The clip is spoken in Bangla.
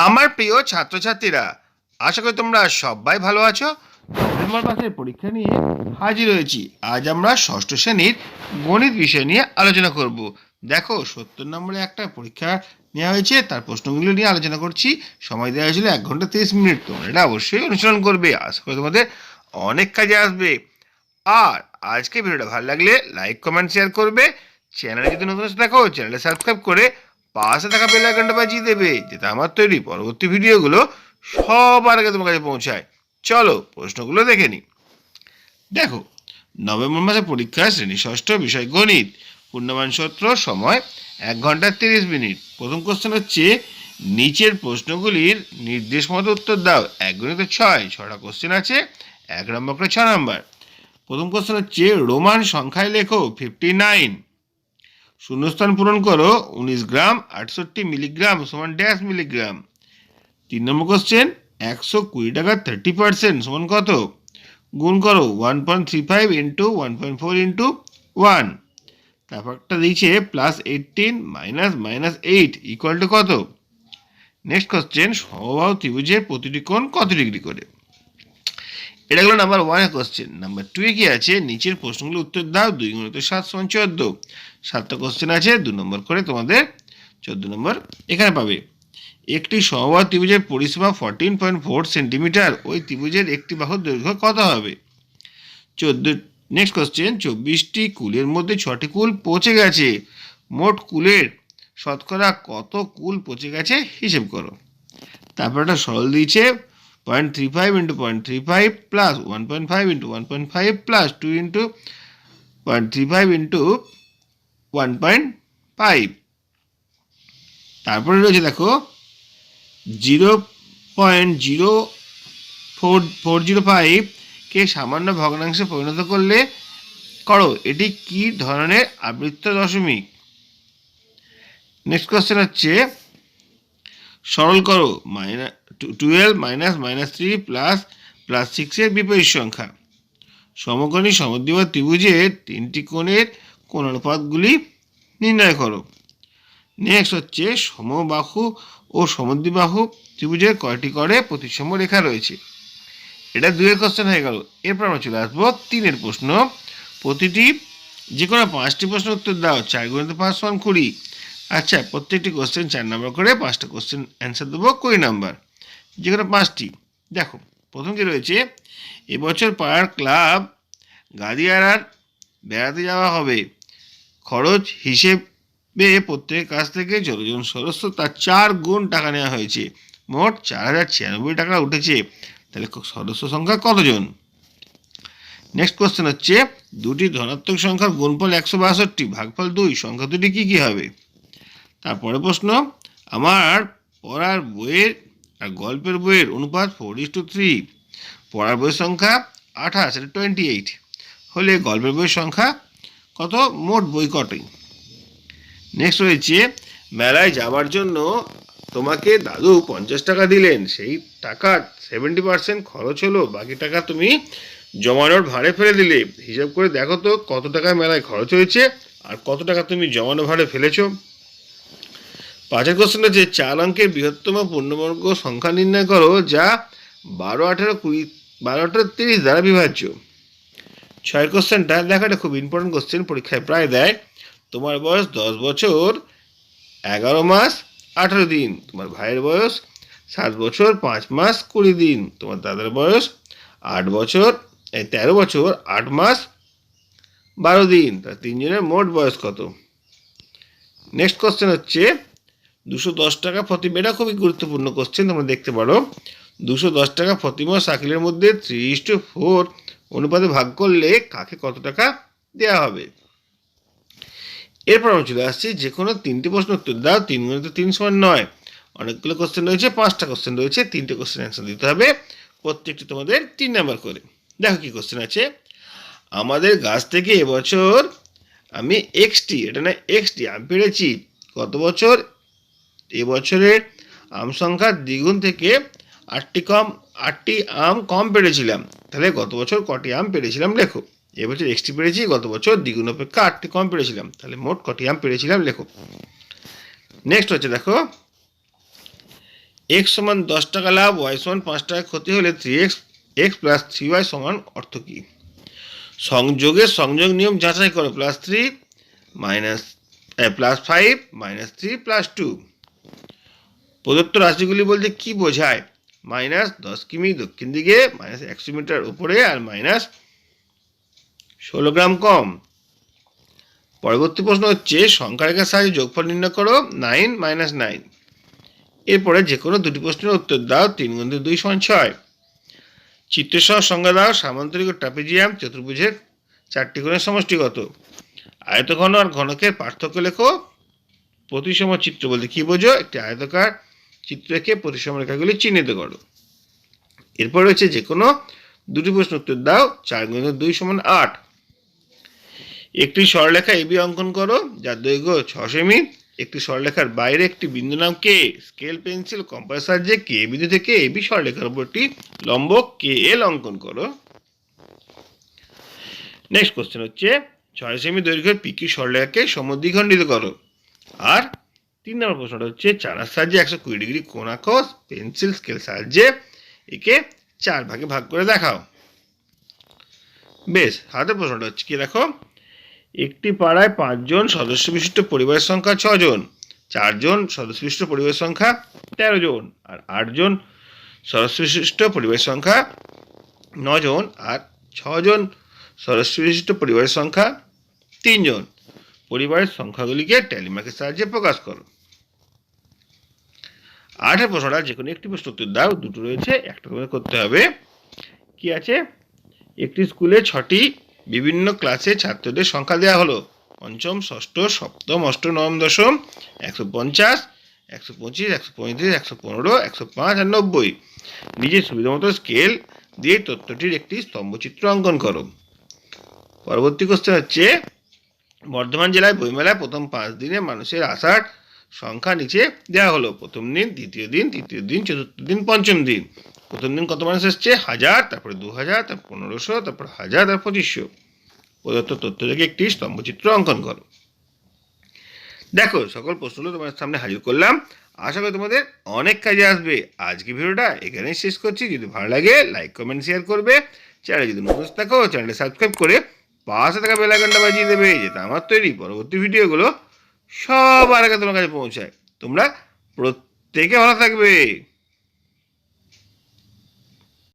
আমার প্রিয় ছাত্রছাত্রীরা, আশা করি তোমরা সবাই ভালো আছো। নভেম্বর মাসের পরীক্ষা নিয়ে হাজির হয়েছি। আজ আমরা ষষ্ঠ শ্রেণীর গণিত বিষয় নিয়ে আলোচনা করব। দেখো, 70 নম্বরে একটা পরীক্ষা নেওয়া হয়েছে, তার প্রশ্নগুলো নিয়ে আলোচনা করছি। সময় দেওয়া হয়েছিল 1 ঘন্টা 30 মিনিট। তোমরা এটা অবশ্যই অনুসরণ করবে, আশা করি তোমাদের অনেক কাজে আসবে। আর আজকে ভিডিওটা ভালো লাগলে লাইক কমেন্ট শেয়ার করবে। চ্যানেলে যদি নতুন এসে থাকো, চ্যানেলটা সাবস্ক্রাইব করে পাশে থাকা বেল আইকনটা বাজিয়ে দেবে, যাতে আমার তৈরি পরবর্তী ভিডিওগুলো সবার আগে তোমার কাছে পৌঁছায়। চলো প্রশ্নগুলো দেখে নিই। দেখো, নভেম্বর মাসে পরীক্ষা, শ্রেণী ষষ্ঠ, বিষয় গণিত, পূর্ণমান সূত্র, সময় 1 ঘন্টা 30 মিনিট। প্রথম কোশ্চেন হচ্ছে, নিচের প্রশ্নগুলির নির্দেশ মতো উত্তর দাও। 1 গুণিত 6, 6টা কোশ্চেন আছে, 1 নম্বর করে 6 নম্বর। প্রথম কোশ্চেন হচ্ছে, রোমান সংখ্যায় লেখো 59। শূন্যস্থান পূরণ করো। 19 গ্রাম 68 মিলিগ্রাম সমান ড্যাশ মিলিগ্রাম। 3 নম্বর কোশ্চেন, 120 টাকা 30% সমান কত? গুণ করো 1.35 ইন্টু 1.4 ইন্টু 1। তারপর একটা দিয়েছে +18 -8 ইকুয়াল টু কত? নেক্সট কোশ্চেন, সমবাহু ত্রিভুজের প্রতিটি কোণ কত ডিগ্রি করে? এটা হলো নাম্বার 1 কোশ্চেন। নাম্বার 2 কি আছে, নিচের প্রশ্নগুলো উত্তর দাও। 2 গুণিত 7 সমান 14। 7টা কোশ্চেন আছে, 2 নম্বর করে তোমাদের 14 নম্বর এখানে পাবে। একটি সমবাহু ত্রিভুজের পরিসীমা 14.4 সেন্টিমিটার। ওই ত্রিভুজের একটি বাহুর দৈর্ঘ্য কত হবে? 14। নেক্সট কোশ্চেন, 24টি কুলের মধ্যে 6টি কুল পচে গেছে। মোট কুলের শতকরা কত কুল পচে গেছে হিসেব করো। তারপর একটা সরল দিয়েছে 0.35 into 0.35 plus 1.5 into 1.5 plus 2 into 0.35 into 1.5। তারপরে রয়েছে দেখো 0.0405 কে সামান্য ভগ্নাংশে পরিণত করো। এটি কি ধরনের আবৃত্ত দশমিক? নেক্সট কোশ্চেন হচ্ছে, সরল করো 12 -3 প্লাস +6 এর বিপরীত সংখ্যা। সমকোণী সমদ্বিবাহু ত্রিভুজের 3টি কোণের কোণ অনুপাতগুলি নির্ণয় করো। নেক্সট হচ্ছে, সমবাহু ও সমদ্বিবাহু ত্রিভুজের কয়টি করে প্রতিসম রেখা রয়েছে? এটা 2 কোশ্চেন হয়ে গেল। এরপর আমরা চলে আসবো 3 প্রশ্ন। প্রতিটি যে কোনো 5টি প্রশ্ন উত্তর দাও। 4 গুণিত 5 সমান 20। আচ্ছা, প্রত্যেকটি কোশ্চেন 4 নম্বর করে, 5টা কোশ্চেন অ্যান্সার দেবো 20 নম্বর, যে কোনো 5টি। দেখো, প্রথম কি রয়েছে, এবছর পাড়ার ক্লাব গাদিয়ারার বেড়াতে যাওয়া হবে। খরচ হিসেবে প্রত্যেকের কাছ থেকে যতজন সদস্য তার 4 গুণ টাকা নেওয়া হয়েছে। মোট 4096 টাকা উঠেছে। তাহলে সদস্য সংখ্যা কতজন? নেক্সট কোশ্চেন হচ্ছে, দুটি ধনাত্মক সংখ্যার গুণফল 162, ভাগফল 2, সংখ্যা দুটি কী কী হবে? তারপরে প্রশ্ন, আমার পড়ার বইয়ের আর গল্পের বইয়ের অনুপাত 4:3। পড়ার বইয়ের সংখ্যা 28, এটা 28 হলে গল্পের বইয়ের সংখ্যা কত? মোট বই কতই? নেক্সট রয়েছে, মেলায় যাওয়ার জন্য তোমাকে দাদু 50 টাকা দিলেন। সেই টাকার 70% খরচ হলো, বাকি টাকা তুমি জমানোর ভাড়ে ফেলে দিলে। হিসাব করে দেখো তো কত টাকা মেলায় খরচ হয়েছে আর কত টাকা তুমি জমানো ভাড়ে ফেলেছো। 5 কোশ্চেন আছে, 4 অঙ্কের বৃহত্তম পূর্ণবর্গ সংখ্যা নির্ণয় করো যা 12, 18, 20, 12, 18, 30 দ্বারা বিভাজ্য। 6 কোশ্চেনটা দেখো, এটা খুব ইম্পর্টেন্ট কোশ্চেন, পরীক্ষায় প্রায় দেয়। তোমার বয়স 10 বছর 11 মাস 18 দিন। তোমার ভাইয়ের বয়স 7 বছর 5 মাস 20 দিন। তোমার দাদার বয়স 13 বছর 8 মাস 12 দিন। তার 3 জনের মোট বয়স কত? নেক্সট কোশ্চেন হচ্ছে, 210 টাকা প্রতি, এটা খুবই গুরুত্বপূর্ণ কোশ্চেন, তোমরা দেখতে পারো। 210 টাকা প্রতিমা সাইকেলের মধ্যে 3:4 অনুপাতে ভাগ করলে কাকে কত টাকা দেওয়া হবে? এরপর আমরা চলে আসছি, যে কোনো 3টি প্রশ্ন উত্তর দাও। 3 গুণিত 3 সমান 9। অনেকগুলো কোশ্চেন রয়েছে, 5টা কোশ্চেন রয়েছে, 3টে কোশ্চেন অ্যান্সার দিতে হবে, প্রত্যেকটি তোমাদের 3 নাম্বার করে। দেখো কি কোশ্চেন আছে, আমাদের গাছ থেকে এবছর আমি এটা না এক্সটি আম পেড়েছি। গত বছর এবছরের আম সংখ্যার দ্বিগুণ থেকে 8টি আম কম পেড়েছিলাম। তাহলে গত বছর কটি আম পেড়েছিলাম লেখো। এবছর এক্সটি পেড়েছি, গত বছর দ্বিগুণ অপেক্ষা 8টি কম পেড়েছিলাম, তাহলে মোট কটি আম পেড়েছিলাম লেখো। নেক্সট হচ্ছে দেখো, x সমান 10 টাকা লাভ, y সমান 5 টাকা ক্ষতি হলে 3x প্লাস 3y সমান অর্থ কী? সংযোগের সংযোগ নিয়ম যাচাই করো। +3 মাইনাস +5 -3 +2। প্রদত্ত রাশিগুলি বলতে কি বোঝায়? -10 কিমি দক্ষিণ দিকে, -100 মিটার উপরে আর -16 গ্রাম কম। পরবর্তী প্রশ্ন হচ্ছে সংখ্যা রেখার সাহায্যে যোগফল নির্ণয় করো। 9 - 9। এরপরে যে কোনো দুটি প্রশ্নের উত্তর দাও। 3 × 2 = 6। চিত্রসহ সংজ্ঞা দাও। সামান্তরিক ও ট্রাপিজিয়াম চতুর্ভুজের 4টি কোণের সমষ্টি কত? আয়তঘন আর ঘনকের পার্থক্য লেখো। প্রতিসম চিত্র বলতে কি বোঝো? একটি আয়তকার চিত্র এঁকে প্রতিসম রেখাগুলি চিহ্নিত করো। এরপর রয়েছে যে কোনো দুটি প্রশ্ন উত্তর দাও। 4 × 2 = 8। একটি সরলরেখা এবি অঙ্কন করো যার দৈর্ঘ্য 6 সেমি। একটি সরলরেখার বাইরে একটি বিন্দু নাম কে। স্কেল, পেন্সিল, কম্পাসের সাহায্যে কে বিন্দু থেকে এবি সরলরেখার উপর একটি লম্ব কে এল অঙ্কন করো। নেক্সট কোশ্চেন হচ্ছে 6 সেমি দৈর্ঘ্যের পিকিউ সরলরেখাকে সমদ্বিখণ্ডিত করো। আর 3 নম্বর প্রশ্নটা হচ্ছে চারার সাহায্যে 120 ডিগ্রি কোণ আঁকো। পেন্সিল, স্কেল সাহায্যে একে 4 ভাগে ভাগ করে দেখাও। বেশ, হাতের প্রশ্নটা হচ্ছে কি দেখো। একটি পাড়ায় 5 জন সদস্য বিশিষ্ট পরিবারের সংখ্যা 6 জন, 4 জন সদস্য বিশিষ্ট পরিবারের সংখ্যা 13 জন, আর 8 জন সদস্য বিশিষ্ট পরিবারের সংখ্যা 9 জন, আর 6 জন সদস্য বিশিষ্ট পরিবারের সংখ্যা 3 জন। পরিবারের সংখ্যাগুলিকে ট্যালি মার্কের সাহায্যে প্রকাশ করো। 8 প্রশ্নটা যে কোনো একটি প্রশ্ন উত্তর দাও। দুটো রয়েছে, একটা তোমাদের করতে হবে। কি আছে? একটি স্কুলে 6টি বিভিন্ন ক্লাসে ছাত্রদের সংখ্যা দেওয়া হলো। পঞ্চম, ষষ্ঠ, সপ্তম, অষ্টম, নবম, দশম। 150, 125, 135, 115, 105 আর 90। নিজের সুবিধা মতো স্কেল দিয়ে তথ্যটির একটি স্তম্ভচিত্র অঙ্কন করো। পরবর্তী কোশ্চেন হচ্ছে বর্ধমান জেলায় বইমেলায় প্রথম 5 দিনে মানুষের আসার সংখ্যা নিচে দেওয়া হলো। প্রথম দিন, দ্বিতীয় দিন, তৃতীয় দিন, চতুর্থ দিন, পঞ্চম দিন। প্রথম দিন কত মানুষ এসছে? 1000, তারপরে 2000, তারপর 1500, তারপর 1000, তারপর 2500। প্রদত্ত তথ্য থেকে একটি স্তম্ভচিত্র অঙ্কন করো। দেখো, সকল প্রশ্নগুলো তোমাদের সামনে হাজির করলাম। আশা করি তোমাদের অনেক কাজে আসবে। আজকে ভিডিওটা এখানেই শেষ করছি। যদি ভালো লাগে লাইক, কমেন্ট, শেয়ার করবে। চ্যানেলে যদি নতুন থাকো চ্যানেলটা সাবস্ক্রাইব করে পাশে থাকা বেল আইকনটা বাজিয়ে দেবে, যাতে আমার তৈরি পরবর্তী ভিডিওগুলো সবার আগে তোমার কাছে পৌঁছায়। তোমরা প্রত্যেকে ভালো থাকবে।